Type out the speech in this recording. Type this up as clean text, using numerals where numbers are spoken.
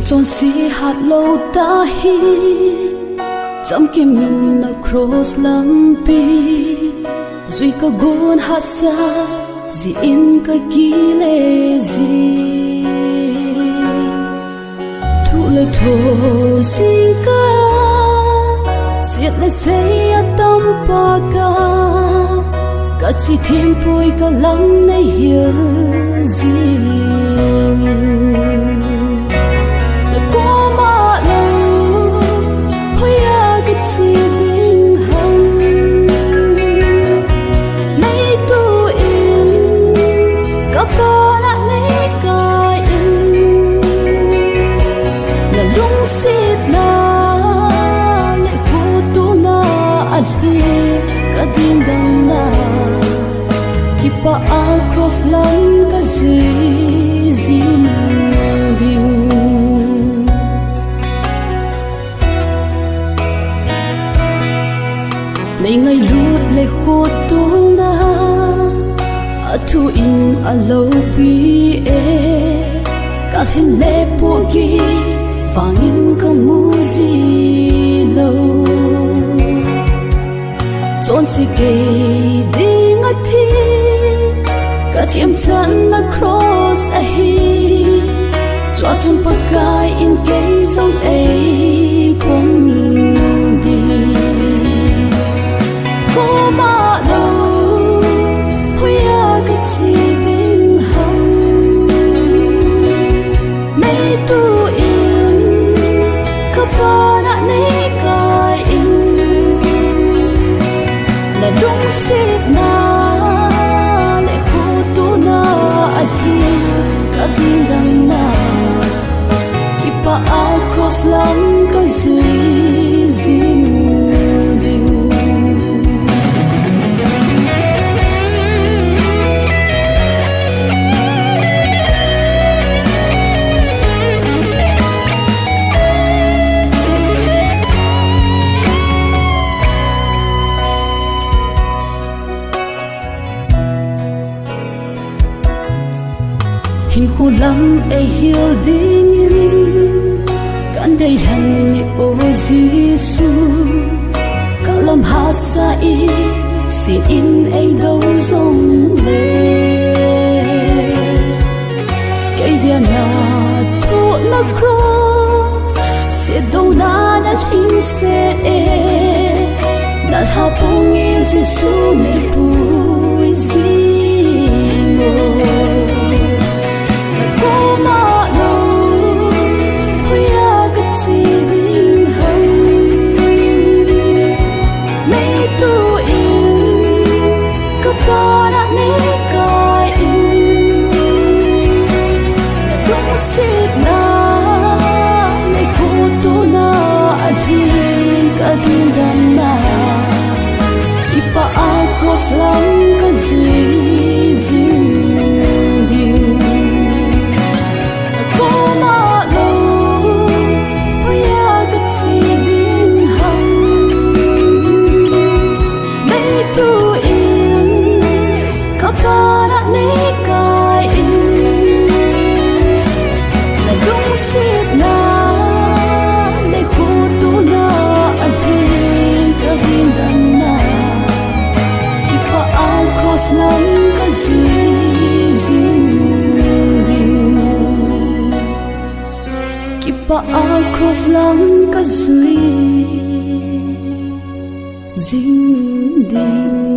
chọn si hạt lâu ta hi chăm kim mình na cross lam pi duy ka gon hạt sa zi in ka kile zi thu le tho sing ka siết le say tâm pa ka chỉ thêm vui ka lắm nay hiểu gì pa across lam ka duy zin ding nay ngày lút le khô tu na thu in a lâu pi e ka hin le po ki vang in ka mu zi lâu chọn si ke ding a thi ka tiêm chân na cross a hi cho chun pa kai in ke song a pom di ko ma lo huya ka chi vinh hồng nay tu in ka pa na nei kai in là đúng xịt na across lam ka duy zin ding hin khu lam e hill ding đây hằng ni ô Giêsu kalam hasa i si in ai đâu dòng lệ cây dia na thu na cross si đâu na na hin se na ha pong i Giêsu me pui zimo across lam ka duy zin ding ko ma lo huya ka chi vinh hồng nay tu in ka pa na nei kai in là đúng xịt na nay khu tu na an hin ka vinh đam na lam ka duy zin ding ki pa across lam ka duy zin ding